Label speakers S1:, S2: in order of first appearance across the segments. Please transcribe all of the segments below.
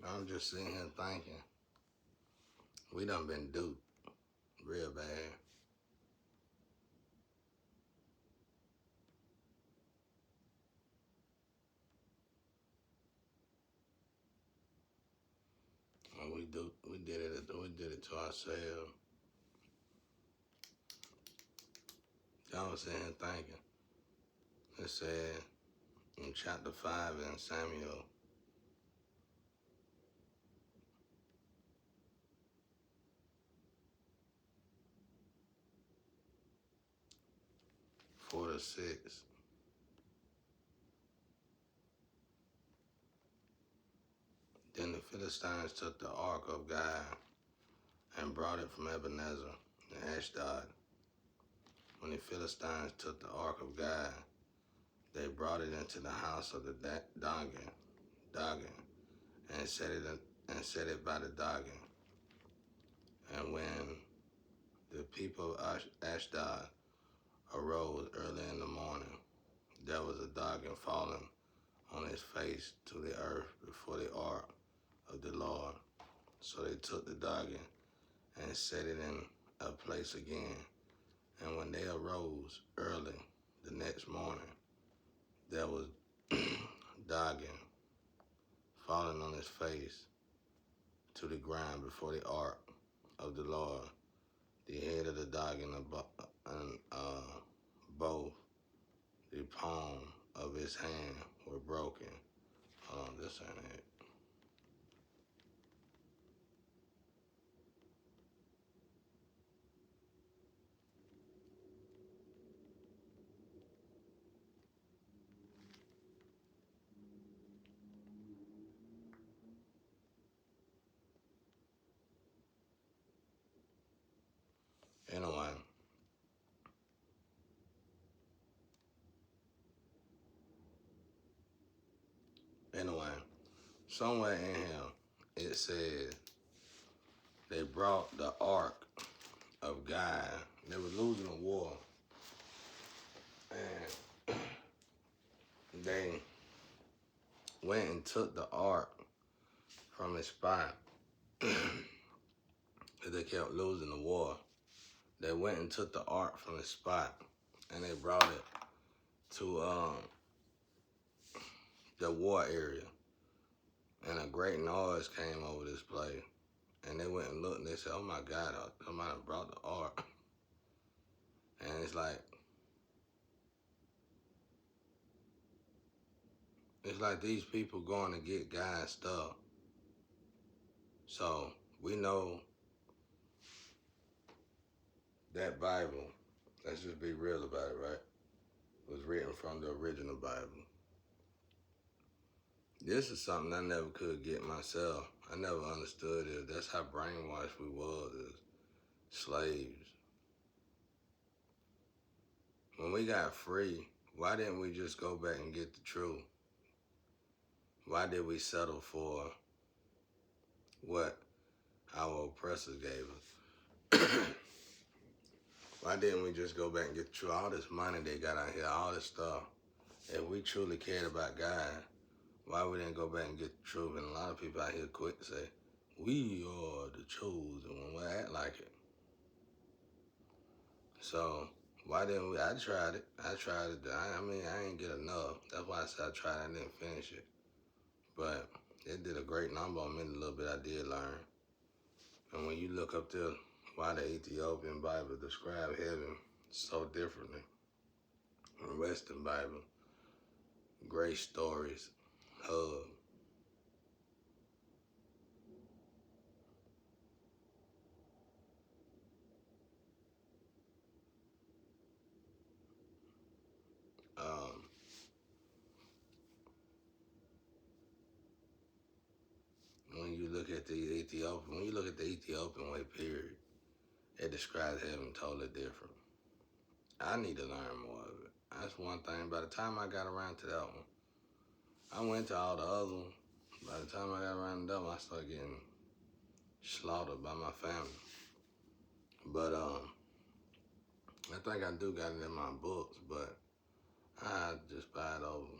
S1: I'm just sitting here thinking, we done been duped real bad. And we did it to ourselves. I was sitting here thinking. It said in chapter 5 in Samuel, 4 to 6. Then the Philistines took the ark of God and brought it from Ebenezer and Ashdod. When the Philistines took the ark of God, they brought it into the house of the Dagon, and set it by the Dagon. And when the people of Ashdod arose early in the morning, there was a Dagon fallen on his face to the earth before the ark of the Lord. So they took the Dagon and set it in a place again. And when they arose early the next morning, there was Dagon falling on his face to the ground before the ark of the Lord. The head of the Dagon and both the palm of his hand were broken. Hold on, this ain't it. Anyway, anyway, somewhere in here it said they brought the ark of God. They were losing a war, and they went and took the ark from its spot. They kept losing the war. They went and took the ark from its spot, and they brought it to the war area. And a great noise came over this place. And they went and looked, and they said, "Oh my God, somebody brought the ark." And it's like these people going to get God's stuff. So we know that Bible, let's just be real about it, right? Was written from the original Bible. This is something I never could get myself. I never understood it. That's how brainwashed we was as slaves. When we got free, why didn't we just go back and get the truth? Why did we settle for what our oppressors gave us? Why didn't we just go back and get the truth? All this money they got out here, all this stuff. If we truly cared about God, why we didn't go back and get the truth? And a lot of people out here quick to say, we are the chosen when we act like it. So why didn't we? I tried it. I mean, I ain't get enough. That's why I said I tried. I didn't finish it. But it did a great number on me. The little bit I did learn. And when you look up there, why the Ethiopian Bible describe heaven so differently from the Western Bible, great stories, hug. Um, when you look at the Ethiopian way, period, it describes heaven totally different. I need to learn more of it. That's one thing. By the time I got around to that one, I went to all the other ones. By the time I got around to that one, I started getting slaughtered by my family. But I think I do got it in my books, but I just buy it over.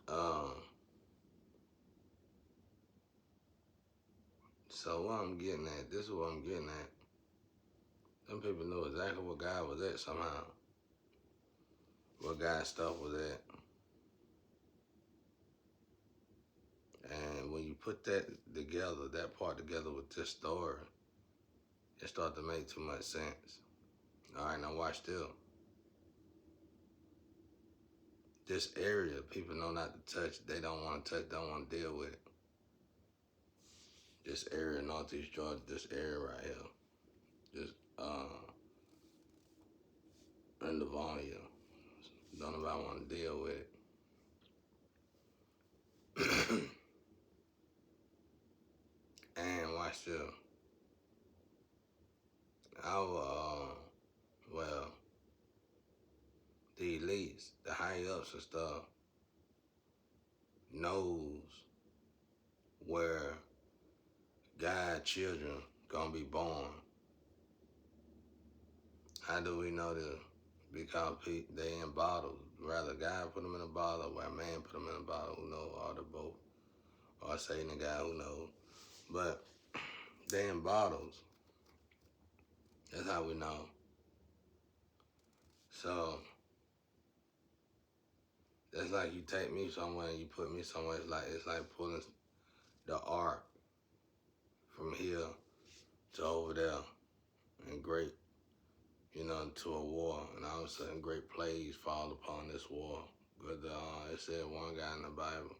S1: Um, So what I'm getting at, this is what I'm getting at. Some people knew exactly what God was at somehow. What God's stuff was at. And when you put that together, that part together with this story, it started to make too much sense. All right, now watch this. This area, people know not to touch. They don't want to touch, don't want to deal with it. This area, Northeast Georgia, this area right here. This, in Livonia. Don't nobody want to deal with it. And watch this. Well, the elites, the high ups and stuff, knows where God children gonna be born. How do we know this? Because they in bottles. Rather God put them in a bottle, or man put them in a bottle. Who knows? Or the both. Or Satan and God, who knows? But they in bottles. That's how we know. So that's like you take me somewhere and you put me somewhere. It's like pulling the ark from here to over there, and great, to a war, and all of a sudden great plagues fall upon this war. But it said one guy in the Bible,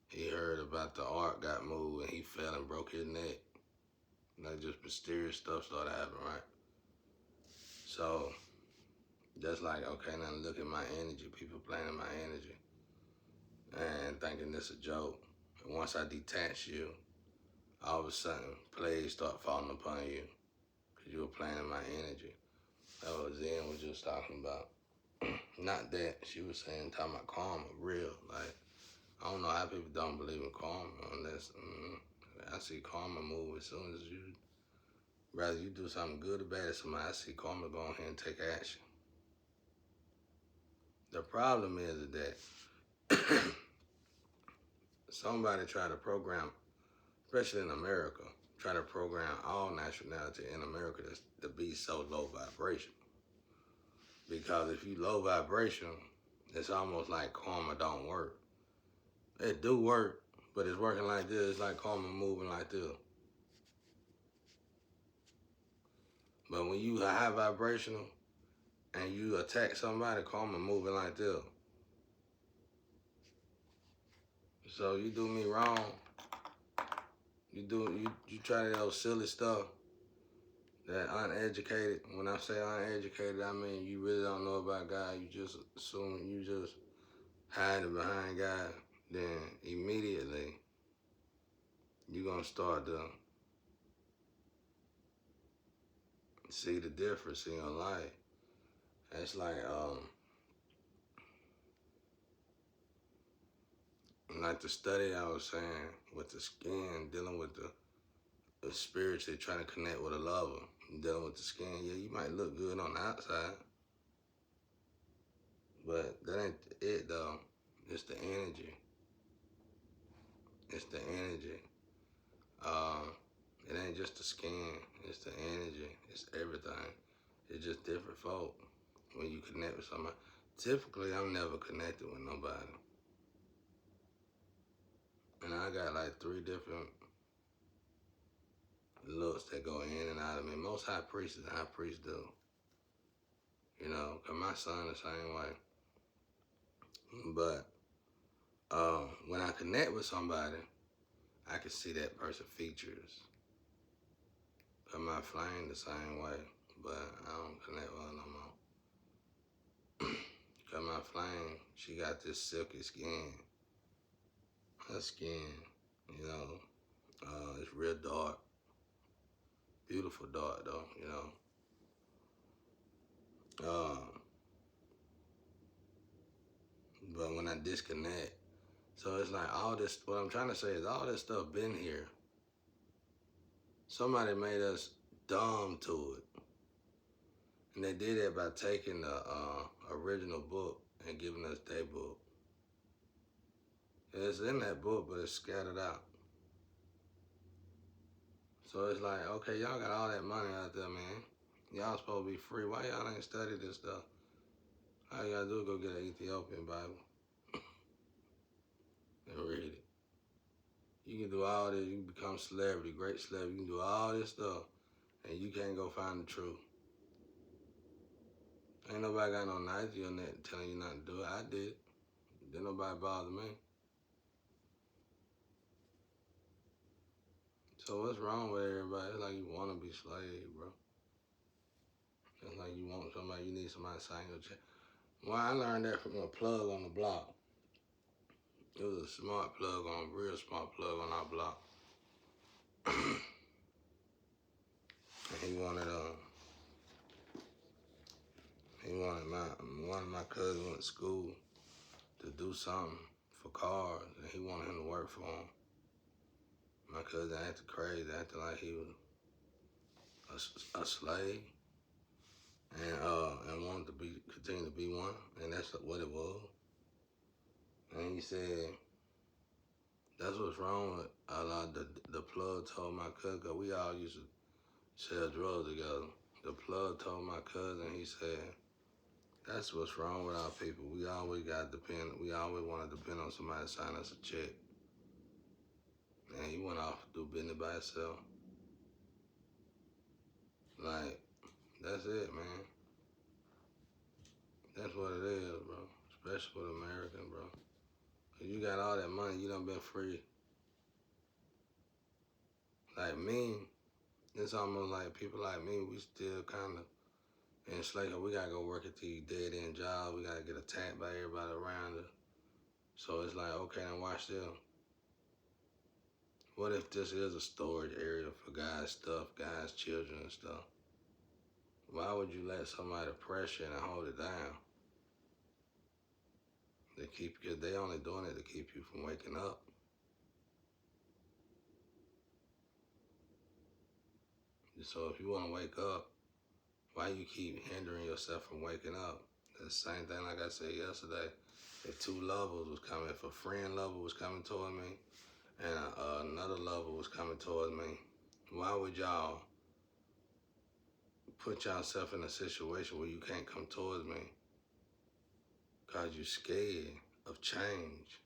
S1: he heard about the ark got moved and he fell and broke his neck. Just mysterious stuff started happening, right? So that's like, okay, now look at my energy. People playing in my energy and thinking this a joke. And once I detach you, all of a sudden plagues start falling upon you because you were playing in my energy. That was Zen was just talking about. Not that, she was saying, talking about karma, real. Like, I don't know how people don't believe in karma unless I see karma move as soon as you, rather you do something good or bad to somebody, I see karma go ahead and take action. The problem is that somebody try to program, especially in America, try to program all nationality in America to be so low vibration. Because if you low vibration, it's almost like karma don't work. It do work, but it's working like this. It's like karma moving like this. But when you high vibrational and you attack somebody, karma moving like this. So you do me wrong, you try those silly stuff, that uneducated. When I say uneducated, I mean you really don't know about God. You just assume, you just hiding behind God. Then immediately you're gonna start to see the difference in your life. It's like the study I was saying with the skin, dealing with the spirits, they trying to connect with a lover, dealing with the skin. Yeah, you might look good on the outside, but that ain't it though. It's the energy. It's the energy. It ain't just the skin. It's the energy. It's everything. It's just different folk when you connect with somebody. Typically, I'm never connected with nobody. And I got like 3 different looks that go in and out of me. Most high priests do. Cause my son the same way. But when I connect with somebody, I can see that person's features. Cause my flame the same way, but I don't connect with her no more. Cause my flame, she got this silky skin. Her skin, it's real dark. Beautiful dark though, But when I disconnect, so it's like all this, what I'm trying to say is all this stuff been here. Somebody made us dumb to it. And they did it by taking the original book and giving us their book. And it's in that book, but it's scattered out. So it's like, okay, y'all got all that money out there, man. Y'all supposed to be free. Why y'all ain't study this stuff? All you gotta do is go get an Ethiopian Bible and read it. You can do all this. You can become celebrity, great celebrity. You can do all this stuff, and you can't go find the truth. Ain't nobody got no knife on that telling you not to do it. I did. Didn't nobody bother me. So what's wrong with everybody? It's like you want to be slave, bro. It's like you want somebody, you need somebody to sign your check. Well, I learned that from a plug on the block. It was a smart plug on, real smart plug on our block. And he wanted one of my cousins went to school to do something for cars, and he wanted him to work for him. My cousin acted crazy, acted like he was a slave, and wanted to continue to be one, and that's what it was. And he said, that's what's wrong with a lot. The plug told my cousin, 'cause we all used to sell drugs together. The plug told my cousin, he said, that's what's wrong with our people. We always want to depend on somebody to sign us a check. And he went off to do business by himself. Like, that's it, man. That's what it is, bro. Especially with American, bro. 'Cause you got all that money, you done been free. Like me, it's almost like people like me, we still kind of enslaved. We gotta go work at these dead-end jobs. We gotta get attacked by everybody around us. So it's like, okay, now watch this. What if this is a storage area for guys' stuff, guys' children and stuff? Why would you let somebody pressure and hold it down? They only doing it to keep you from waking up. So if you want to wake up, why you keep hindering yourself from waking up? The same thing like I said yesterday. If two lovers was coming, if a friend lover was coming toward me and another lover was coming towards me, why would y'all put yourself in a situation where you can't come towards me? Because you're scared of change.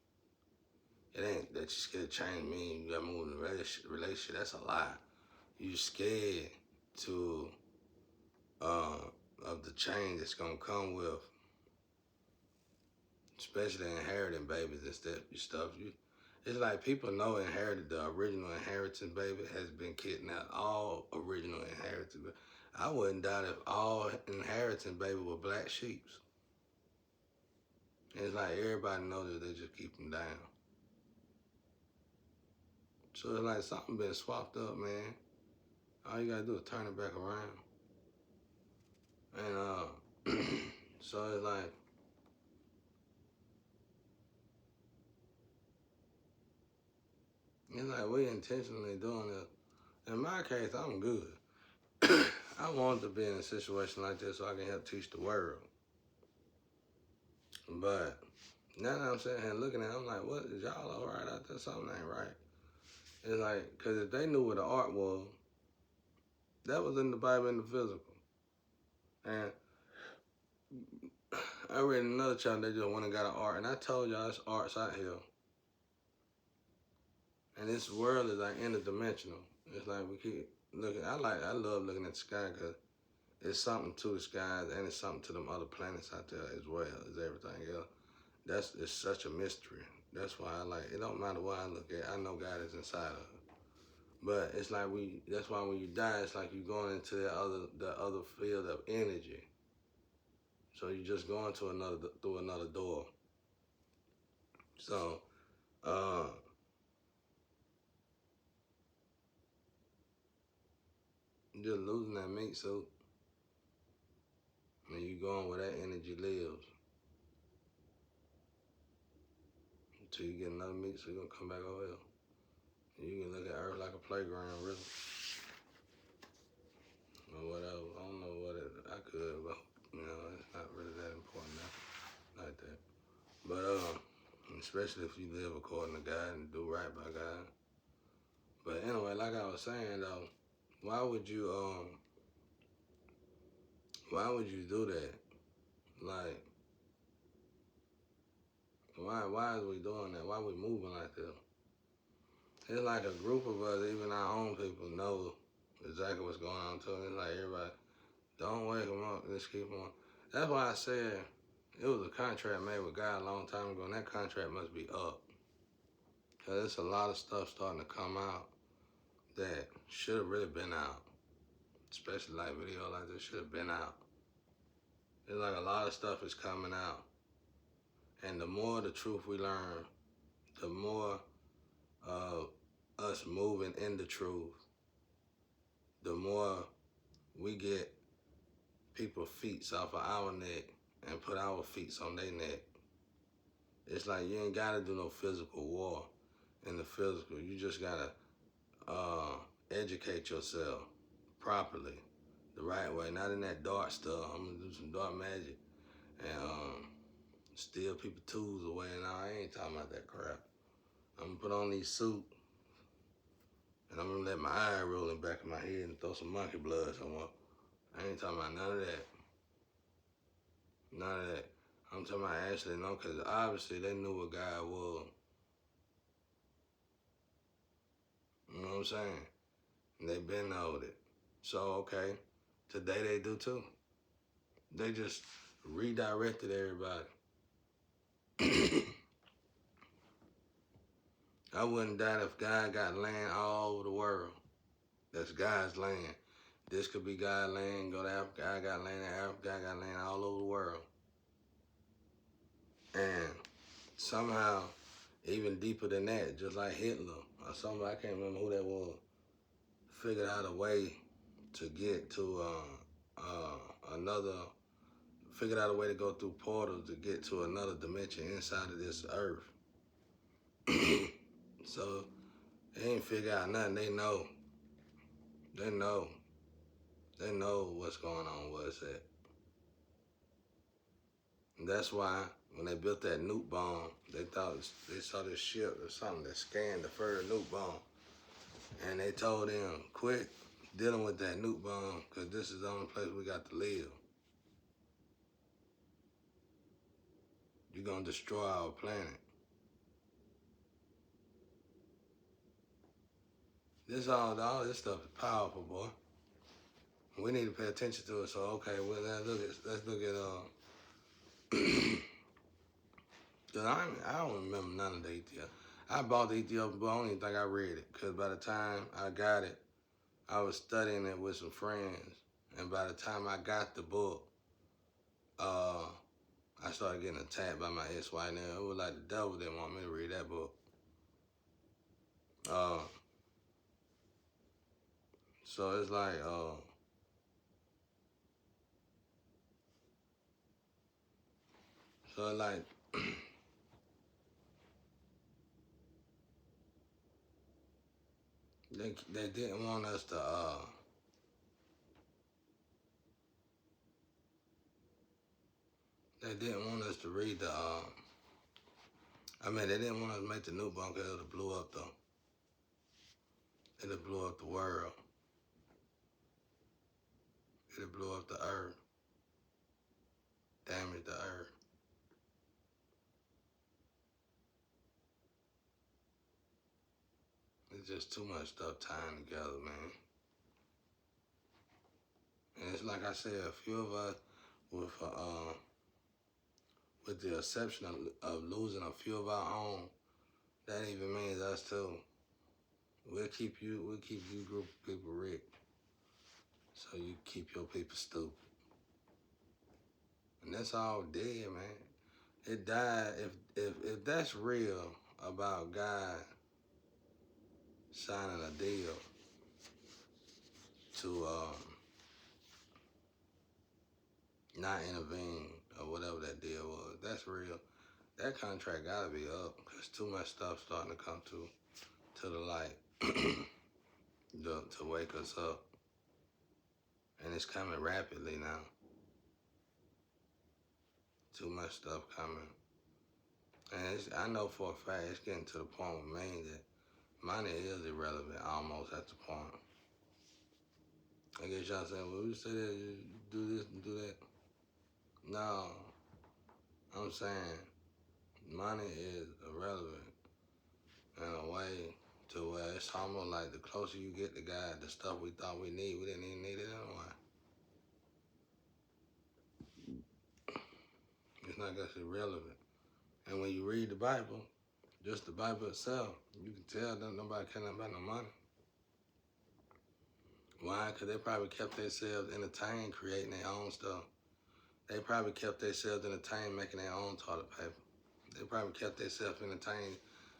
S1: It ain't that you're scared of change mean you got to move in a relationship. That's a lie. You scared of the change that's gonna come with, especially inheriting babies and stuff. It's like people know the original inheritance baby has been kidnapped. All original inheritance. I wouldn't doubt if all inheritance baby were black sheeps. It's like everybody knows that they just keep them down. So it's like something been swapped up, man. All you gotta do is turn it back around. And so it's like, we intentionally doing it. In my case, I'm good. I want to be in a situation like this so I can help teach the world. But now that I'm sitting here looking at it, I'm like, what, is y'all all right out there? Something ain't right. It's like, because if they knew what the art was, that was in the Bible in the physical. And I read another chapter, they just went and got an art. And I told y'all, it's arts out here. And this world is like interdimensional. It's like we keep looking. I love looking at the sky because it's something to the skies and it's something to them other planets out there as well as everything else. It's such a mystery. That's why I like it. Don't matter what I look at. I know God is inside of it. But it's like that's why when you die, it's like you're going into the other field of energy. So you're just going through another door. So, you're just losing that meat suit. And you going where that energy lives. Until you get another meat suit, you're gonna come back over here. And you can look at Earth like a playground, really. Or whatever. I don't know what I could, but it's not really that important now. Like that. But especially if you live according to God and do right by God. But anyway, like I was saying though, why would you why would you do that? Like, why is we doing that? Why we moving like this? It's like a group of us, even our own people, know exactly what's going on too. It's like everybody, don't wake them up. Let's keep on. That's why I said it was a contract made with God a long time ago, and that contract must be up. Cause there's a lot of stuff starting to come out that should have really been out, especially like video like this should have been out. It's like a lot of stuff is coming out, and the more the truth we learn, the more us moving in the truth, the more we get people feet off of our neck and put our feet on their neck. It's like you ain't gotta do no physical war in the physical. You just gotta educate yourself properly, the right way, not in that dark stuff. I'm gonna do some dark magic and steal people tools away, and I ain't talking about that crap. I'm gonna put on these suits and I'm gonna let my eye roll in the back of my head and throw some monkey blood somewhere. I ain't talking about none of that. None of that. I'm talking about actually no, because obviously they knew what God was. You know what I'm saying? And they been knowed it. So, okay, today they do too. They just redirected everybody. I wouldn't doubt if God got land all over the world. That's God's land. This could be God's land. Go to Africa. I got land in Africa. I got land all over the world. And somehow, even deeper than that, just like Hitler or somebody, I can't remember who that was, figured out a way to get to figured out a way to go through portals to get to another dimension inside of this earth. So they ain't figure out nothing. They know. They know. They know what's going on, where it's at. And that's why when they built that nuke bomb, they saw this ship or something that scanned the first nuke bomb. And they told them, quit dealing with that nuke bomb because this is the only place we got to live. You're going to destroy our planet. All this stuff is powerful, boy. We need to pay attention to it. So, okay, well, let's look at, cause I don't remember none of the Ethiopia. I bought the Ethiopian book. I don't even think I read it. Because by the time I got it, I was studying it with some friends. And by the time I got the book, I started getting attacked by my ex-wife. Now, it was like the devil didn't want me to read that book. So it's like, they didn't want us to, they didn't want us to read the, they didn't want us to make the new bomb because it would have blew up, though. It would have blew up the world. It would have blew up the earth. Damaged the earth. It's just too much stuff tying together, man. And it's like I said, a few of us with the exception of losing a few of our own, that even means us too. We'll keep you group of people rich. So you keep your people stupid. And that's all dead, man. It died. If that's real about God signing a deal to not intervene or whatever that deal was, that's real. That contract gotta be up because too much stuff starting to come to the light to wake us up. And it's coming rapidly now. Too much stuff coming. And I know for a fact it's getting to the point with me that money is irrelevant almost at the point. I guess y'all saying, well, we say that you do this and do that. No, I'm saying money is irrelevant in a way to where it's almost like the closer you get to God, the stuff we thought we need, we didn't even need it anyway. It's not just irrelevant. And when you read the Bible, just the Bible itself, you can tell that nobody cares about no money. Why? Because they probably kept themselves entertained creating their own stuff. They probably kept themselves entertained making their own toilet paper. They probably kept themselves entertained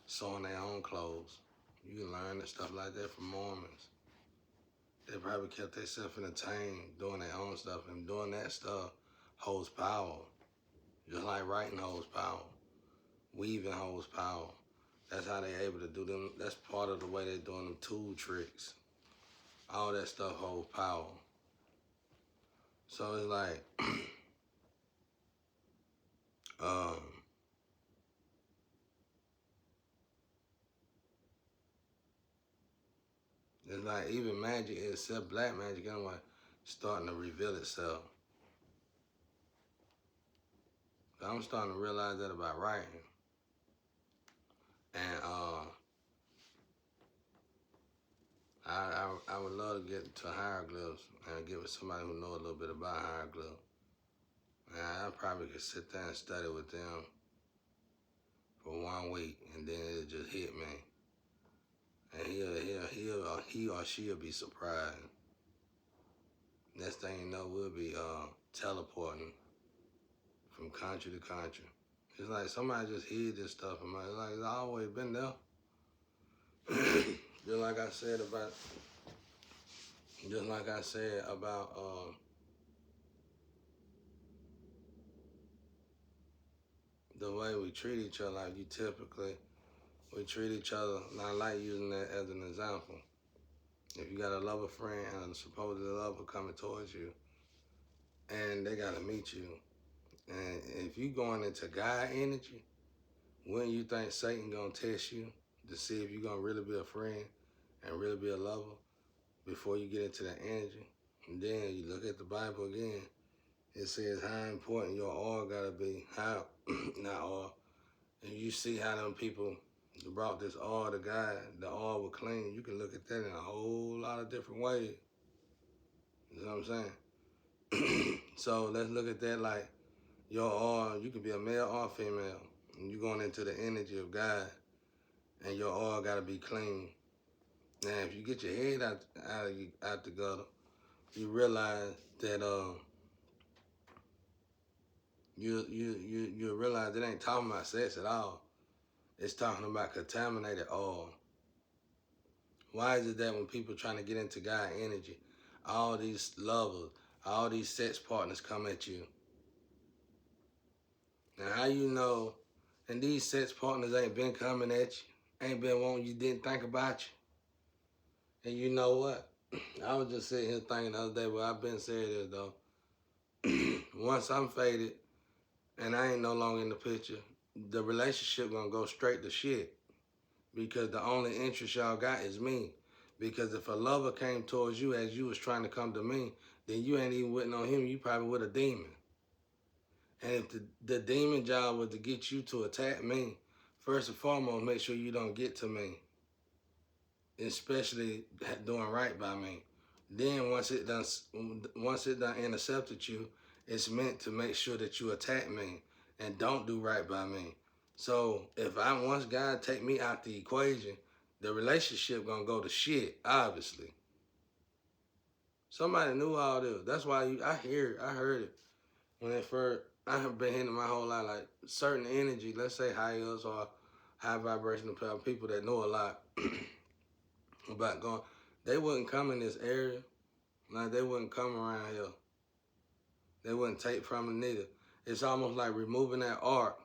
S1: sewing their own clothes. You can learn that stuff like that from Mormons. They probably kept themselves entertained doing their own stuff, and doing that stuff holds power. Just like writing holds power. Weaving holds power. That's how they able to do them. That's part of the way they're doing them tool tricks. All that stuff holds power. So it's like, it's like even magic, except black magic, anyway, starting to reveal itself. I'm starting to realize that about writing. And I would love to get to hieroglyphs and get with somebody who knows a little bit about hieroglyphs. And I probably could sit there and study with them for 1 week, and then it'll just hit me. And he or she'll be surprised. Next thing you know, we'll be teleporting from country to country. It's like somebody just hid this stuff in my life. It's always been there. Just like I said about the way we treat each other. Like we treat each other. And I like using that as an example. If you got a lover friend and a supposed lover coming towards you, and they gotta meet you, and if you going into God energy, wouldn't you think Satan gonna test you to see if you gonna really be a friend and really be a lover before you get into that energy? And then you look at the Bible again. It says how important your oil gotta be. How not oil. And you see how them people brought this oil to God, the oil was clean. You can look at that in a whole lot of different ways. You know what I'm saying? So let's look at that like your oil, you can be a male or female. And you're going into the energy of God, and your oil gotta be clean. Now, if you get your head out the gutter, you realize that you realize it ain't talking about sex at all. It's talking about contaminated oil. Why is it that when people trying to get into God energy, all these lovers, all these sex partners come at you? Now, how you know, and these sex partners ain't been coming at you, ain't been wanting you, didn't think about you. And you know what? I was just sitting here thinking the other day, but I've been saying this though. Once I'm faded and I ain't no longer in the picture, the relationship gonna go straight to shit. Because the only interest y'all got is me. Because if a lover came towards you as you was trying to come to me, then you ain't even waiting on him, you probably with a demon. And if the demon job was to get you to attack me, first and foremost, make sure you don't get to me. Especially doing right by me. Then once it done intercepted you, it's meant to make sure that you attack me and don't do right by me. So if once God take me out the equation, the relationship gonna go to shit, obviously. Somebody knew all this. That's why I heard it when it first. I have been hearing my whole life, like certain energy, let's say high-ups or high vibrational people that know a lot about going, they wouldn't come in this area. Like they wouldn't come around here. They wouldn't take from it neither. It's almost like removing that ark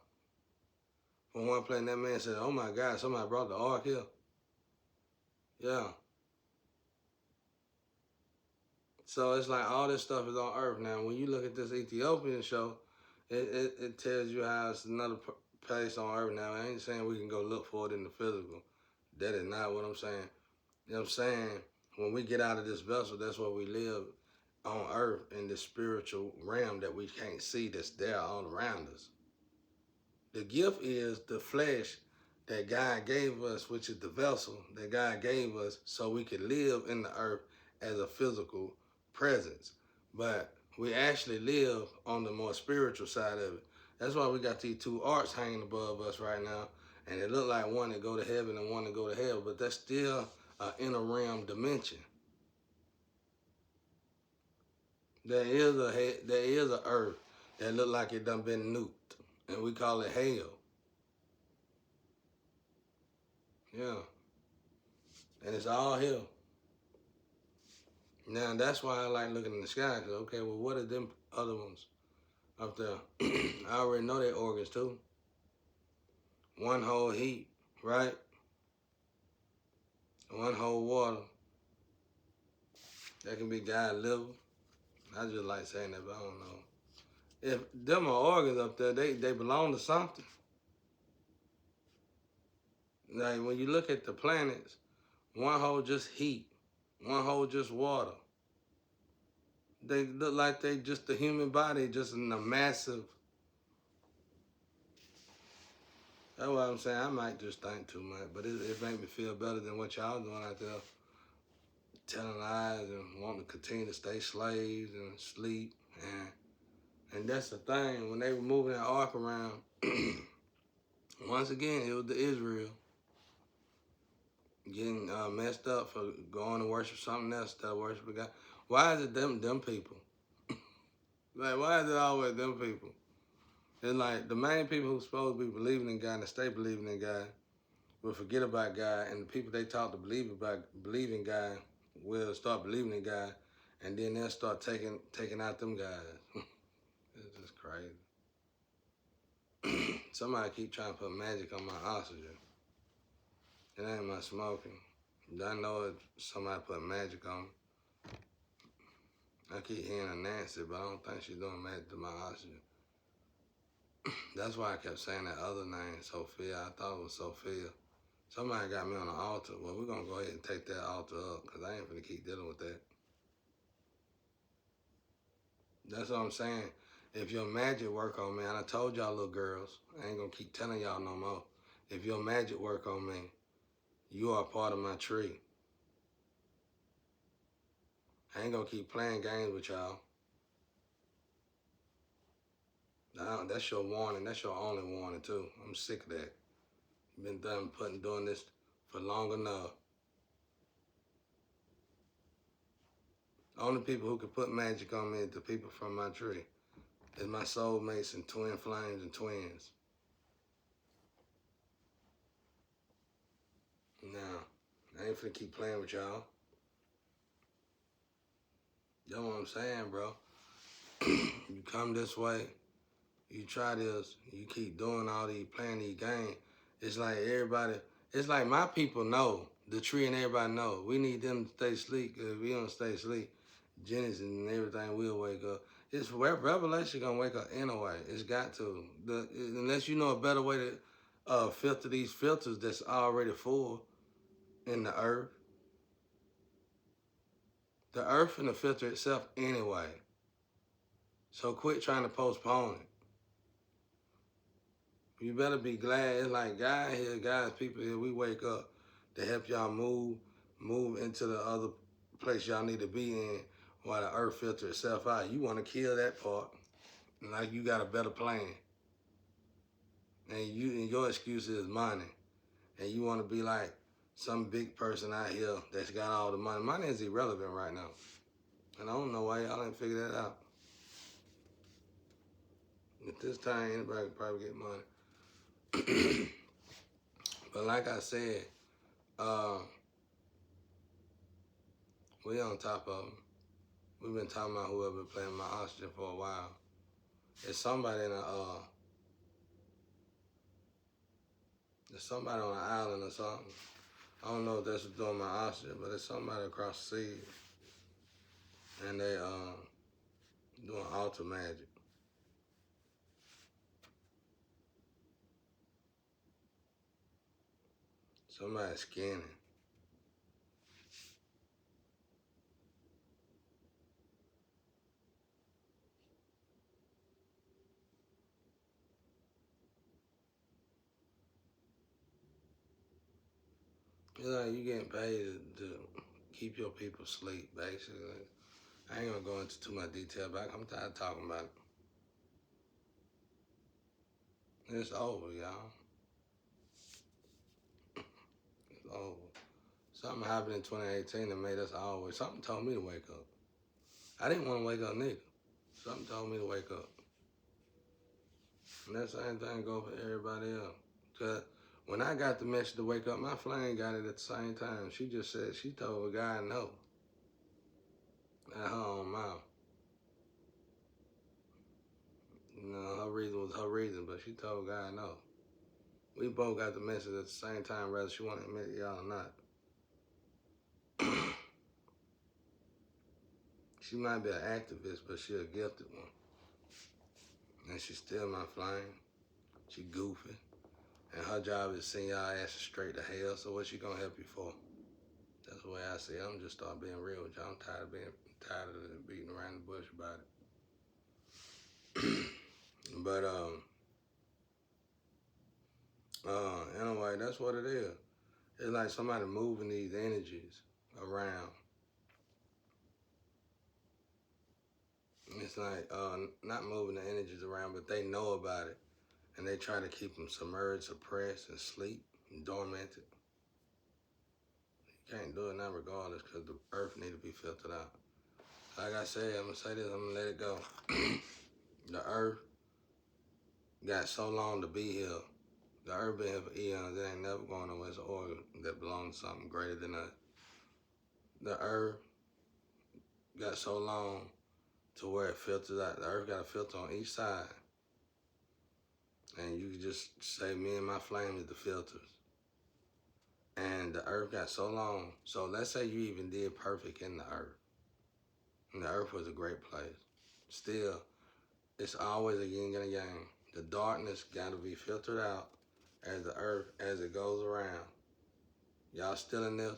S1: from one place. And that man said, oh my God, somebody brought the ark here. Yeah. So it's like all this stuff is on earth now. When you look at this Ethiopian show, it tells you how it's another place on earth now. I ain't saying we can go look for it in the physical. That is not what I'm saying. You know what I'm saying? When we get out of this vessel, that's where we live on earth in the spiritual realm that we can't see that's there all around us. The gift is the flesh that God gave us, which is the vessel that God gave us so we could live in the earth as a physical presence. But we actually live on the more spiritual side of it. That's why we got these two arcs hanging above us right now. And it look like one to go to heaven and one to go to hell, but that's still an inner realm dimension. There is a earth that look like it done been nuked, and we call it hell. Yeah, and it's all here. Now that's why I like looking in the sky. Cause okay, well, what are them other ones up there? I already know their organs too. One whole heat, right? One whole water. That can be God liver. I just like saying that, but I don't know. If them are organs up there, they belong to something. Like when you look at the planets, one whole just heat, one whole just water. They look like they just the human body, just in a massive. That's what I'm saying. I might just think too much, but it make me feel better than what y'all doing out there, telling lies and wanting to continue to stay slaves and sleep. And that's the thing. When they were moving that ark around, once again, it was the Israel getting messed up for going to worship something else instead of worshiping God. Why is it them people? Like, why is it always them people? It's like the main people who's supposed to be believing in God and stay believing in God will forget about God, and the people they taught to believe in God will start believing in God, and then they'll start taking out them guys. It's just crazy. Somebody keep trying to put magic on my oxygen. It ain't my smoking. I know it. Somebody put magic on me. I keep hearing her Nancy, but I don't think she's doing magic to my oxygen. That's why I kept saying that other name, Sophia. I thought it was Sophia. Somebody got me on the altar. Well, we're going to go ahead and take that altar up because I ain't going to keep dealing with that. That's what I'm saying. If your magic work on me, and I told y'all little girls, I ain't going to keep telling y'all no more. If your magic work on me, you are part of my tree. I ain't going to keep playing games with y'all. That's your warning. That's your only warning, too. I'm sick of that. You've been doing this for long enough. Only people who can put magic on me is the people from my tree. It's my soulmates and twin flames and twins. Now, I ain't finna keep playing with y'all. You know what I'm saying, bro? You come this way, you try this, you keep doing all these, playing these games. It's like everybody, it's like my people know, the tree and everybody know. We need them to stay asleep, because if we don't stay asleep, Genesis and everything will wake up. It's Revelation gonna wake up anyway. It's got to. Unless you know a better way to filter these filters that's already full in the earth. The earth and the filter itself anyway. So quit trying to postpone it. You better be glad. It's like God here, God's people here, we wake up to help y'all move into the other place y'all need to be in while the earth filter itself out. You want to kill that part. Like you got a better plan. And your excuse is money. And you want to be like some big person out here that's got all the money. Money is irrelevant right now. And I don't know why y'all didn't figure that out. At this time, anybody can probably get money. But like I said, we on top of them. We've been talking about whoever been playing my oxygen for a while. It's somebody in there's somebody on an island or something. I don't know if that's what's doing my oxygen, but it's somebody across the sea. And they doing altar magic. Somebody scanning. It's like you getting paid to keep your people asleep, basically. I ain't gonna go into too much detail, but I'm tired of talking about it. It's over, y'all. It's over. Something happened in 2018 that made us always. Something told me to wake up. I didn't want to wake up neither. Something told me to wake up. And that same thing go for everybody else. Cause when I got the message to wake up, my flame got it at the same time. She just said she told a guy no. At her own mouth. You know, her reason was her reason, but she told God no. We both got the message at the same time, whether she want to admit it, y'all or not. She might be an activist, but she a gifted one. And she's still my flame. She goofy. And her job is to send y'all asses straight to hell, so what she gonna help you for? That's the way I see it. I'm just start being real with y'all. I'm tired of beating around the bush about it. But anyway, that's what it is. It's like somebody moving these energies around. It's like not moving the energies around, but they know about it, and they try to keep them submerged, suppressed, and sleep, and dormanted. You can't do it now regardless, because the earth need to be filtered out. Like I said, I'm gonna say this, I'm gonna let it go. The earth got so long to be here. The earth been here for eons. It ain't never going nowhere. It's an organ that belongs to something greater than us. The earth got so long to where it filters out. The earth got a filter on each side. And you can just say me and my flame is the filters. And the earth got so long. So let's say you even did perfect in the earth. And the earth was a great place. Still, it's always a yin and a yang. The darkness got to be filtered out as the earth, as it goes around. Y'all still in this?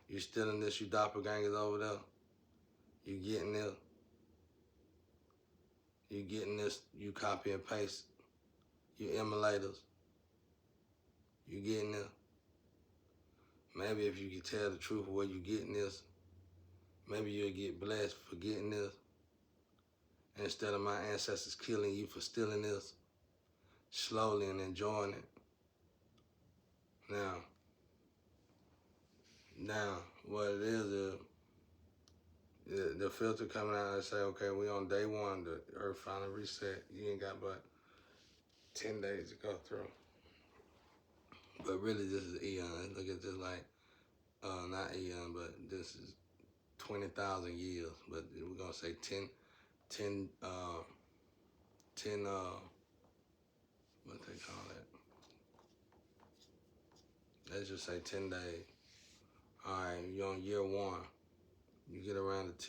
S1: You still in this, you doppelgangers over there? You getting this? You getting this, you copy and paste? You emulators? You getting this? Maybe if you could tell the truth of where you getting this, maybe you'll get blessed for getting this. Instead of my ancestors killing you for stealing this, slowly and enjoying it. Now, what it is the filter coming out and say, okay, we on day one, the earth finally reset. You ain't got but 10 days to go through. But really, this is eon. Look at this like, not eon, but this is 20,000 years. But we're gonna say 10, what they call that? Let's just say 10 days. All right, you're on year one. You get around to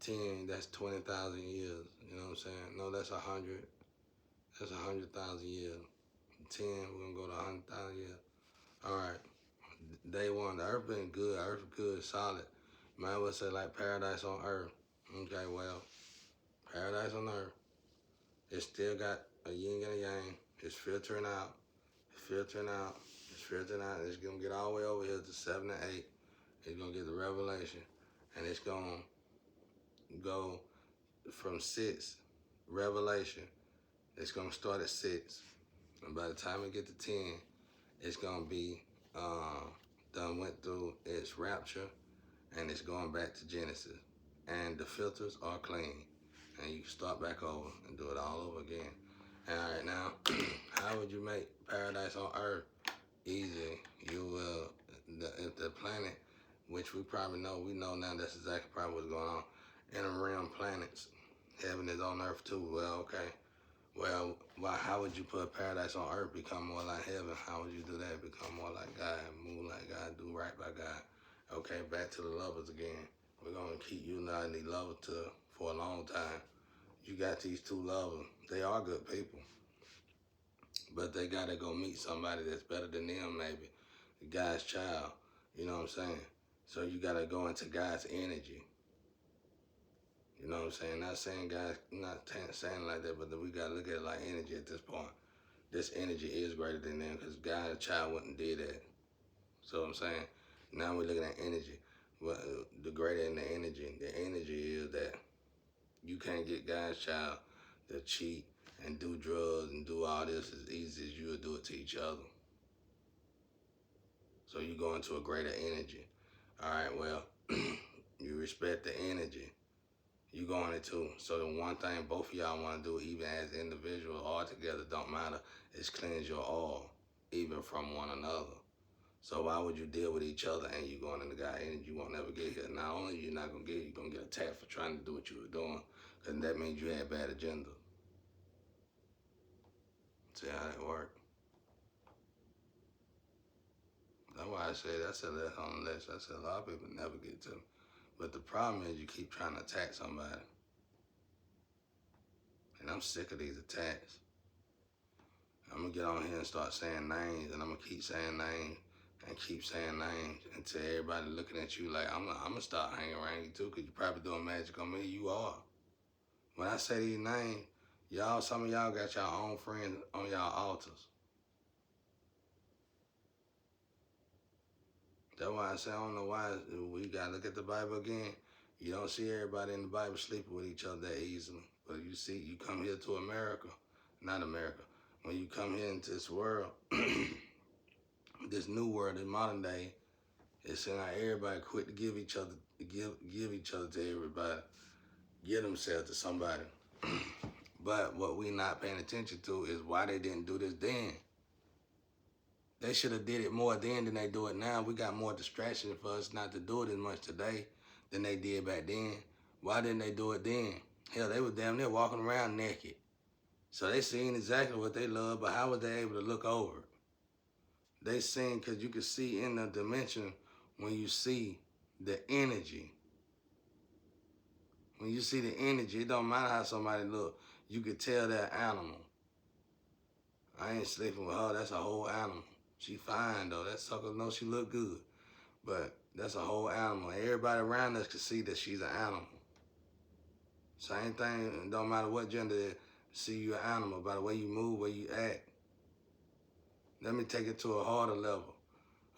S1: 10, that's 20,000 years. You know what I'm saying? No, that's 100. That's 100,000 years. 10, we're gonna go to 100,000 years. All right, day one, the earth been good. Earth good, solid. Might as well say like paradise on earth. Okay, well, paradise on earth. It still got a yin and a yang. It's filtering out. It's filtering out. It's filtering out. It's gonna get all the way over here to 7 and 8. It's gonna get the revelation, and it's gonna go from 6, revelation. It's gonna start at 6, and by the time it get to 10, it's gonna be done went through its rapture, and it's going back to Genesis, and the filters are clean, and you can start back over and do it all over again. All right, now, how would you make paradise on earth easy? You will, if the planet, which we probably know, we know now that's exactly probably what's going on. Inner realm planets, heaven is on earth too. Well, okay. Well, how would you put paradise on earth become more like heaven? How would you do that? Become more like God, move like God, do right by God. Okay, back to the lovers again. We're gonna keep uniting these lovers for a long time. You got these two lovers. They are good people, but they gotta go meet somebody that's better than them, maybe. God's child. You know what I'm saying? So you gotta go into God's energy. You know what I'm saying? Not saying God, not saying like that, but we gotta look at it like energy at this point. This energy is greater than them because God's child wouldn't do that. So I'm saying, now we're looking at energy. Well, the greater in the energy is that you can't get God's child to cheat and do drugs and do all this as easy as you would do it to each other. So you go into a greater energy. All right, well, you respect the energy. You going into, so the one thing both of y'all want to do, even as individuals or together, don't matter, is cleanse your all, even from one another. So why would you deal with each other and you going into God energy? You won't never get here. Not only you're not going to get, you're going to get attacked for trying to do what you were doing, because that means you had bad agenda. See how that work? That's why I said that's on the list. I said a lot of people never get to me. But the problem is you keep trying to attack somebody. And I'm sick of these attacks. I'm going to get on here and start saying names, and I'm going to keep saying names and keep saying names until everybody looking at you like, I'm going to start hanging around you too, because you're probably doing magic on me. You are. When I say these names, y'all, some of y'all got your own friends on y'all altars. That's why I say I don't know why we got to look at the Bible again. You don't see everybody in the Bible sleeping with each other that easily. But you see, you come here to America, not America. When you come here into this world, this new world in modern day, it's saying like everybody quit to give each other to everybody, give themselves to somebody. But what we not paying attention to is why they didn't do this then. They should have did it more then than they do it now. We got more distraction for us not to do it as much today than they did back then. Why didn't they do it then? Hell, they was damn near walking around naked. So they seen exactly what they love, but how was they able to look over it? They seen, because you can see in the dimension when you see the energy. When you see the energy, it don't matter how somebody look. You can tell they're an animal. I ain't sleeping with her. That's a whole animal. She fine, though. That sucker knows she look good. But that's a whole animal. Everybody around us can see that she's an animal. Same thing, it don't matter what gender it is. See you an animal by the way you move, way you act. Let me take it to a harder level.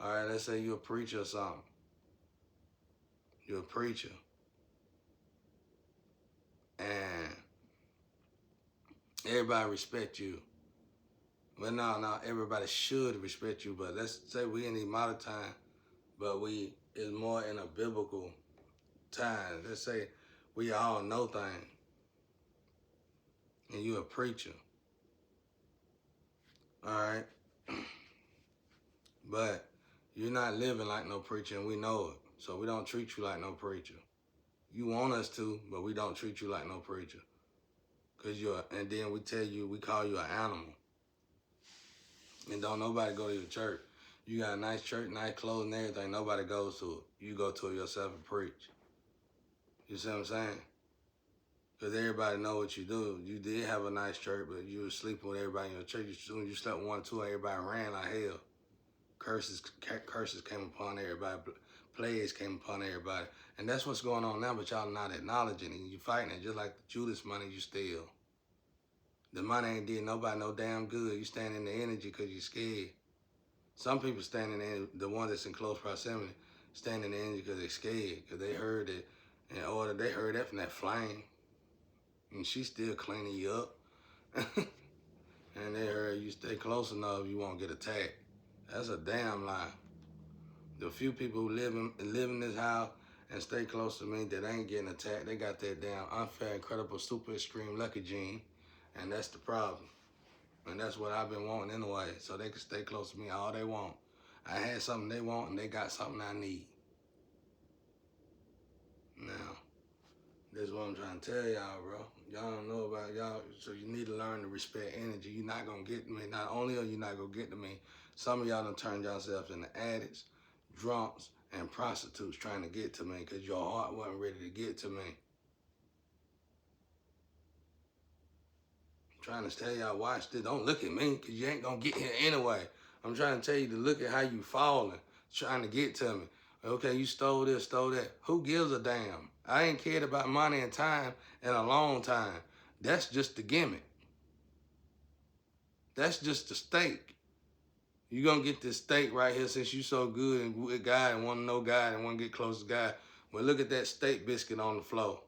S1: All right, let's say you're a preacher or something. You're a preacher. And everybody respect you. Well, no, everybody should respect you, but let's say we in the modern time, but we is more in a biblical time. Let's say we all know things, and you a preacher. All right? But you're not living like no preacher, and we know it. So we don't treat you like no preacher. You want us to, but we don't treat you like no preacher. And then we call you an animal. And don't nobody go to your church. You got a nice church, nice clothes and everything. Nobody goes to it. You go to it yourself and preach. You see what I'm saying? Because everybody know what you do. You did have a nice church, but you were sleeping with everybody in your church. Soon you slept 1 or 2, everybody ran like hell. Curses came upon everybody. Plagues came upon everybody. And that's what's going on now, but y'all not acknowledging it. You fighting it just like the Judas money you steal. The money ain't did nobody no damn good. You stand in the energy because you scared. Some people standing in, the one that's in close proximity, standing in the energy because they scared, because they heard it they heard that from that flame. And she's still cleaning you up. And they heard you stay close enough, you won't get attacked. That's a damn lie. The few people who live in this house and stay close to me that ain't getting attacked, they got that damn unfair, incredible, super extreme lucky gene. And that's the problem. And that's what I've been wanting anyway, so they can stay close to me all they want. I had something they want and they got something I need. Now, this is what I'm trying to tell y'all, bro. Y'all don't know about y'all, so you need to learn to respect energy. You're not gonna get to me. Not only are you not gonna get to me, some of y'all done turned yourselves into addicts, drunks, and prostitutes trying to get to me because your heart wasn't ready to get to me. I'm trying to tell y'all, watch this. Don't look at me because you ain't gonna get here anyway. I'm trying to tell you to look at how you falling, trying to get to me. Okay, you stole this, stole that. Who gives a damn? I ain't cared about money and time in a long time. That's just the gimmick. That's just the stake. You gonna get this steak right here since you so good and with God and want to know God and want to get close to God. Well, look at that steak biscuit on the floor.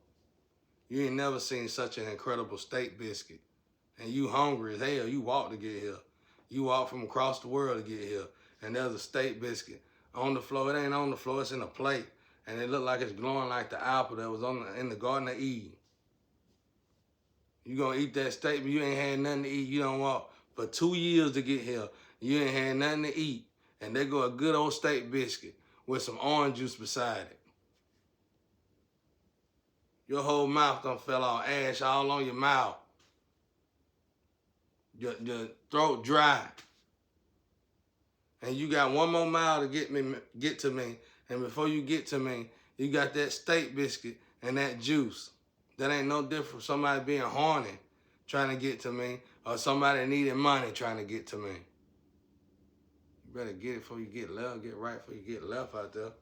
S1: You ain't never seen such an incredible steak biscuit. And you hungry as hell. You walk to get here. You walk from across the world to get here. And there's a steak biscuit on the floor. It ain't on the floor. It's in a plate. And it look like it's glowing like the apple that was in the Garden of Eden. You gonna eat that steak, but you ain't had nothing to eat. You don't walk for 2 years to get here. You ain't had nothing to eat. And there go a good old steak biscuit with some orange juice beside it. Your whole mouth done fell off, ash all on your mouth. Your throat dry. And you got 1 more mile to get to me. And before you get to me, you got that steak biscuit and that juice. That ain't no different from somebody being horny trying to get to me or somebody needing money trying to get to me. You better get it before you get left, get right before you get left out there.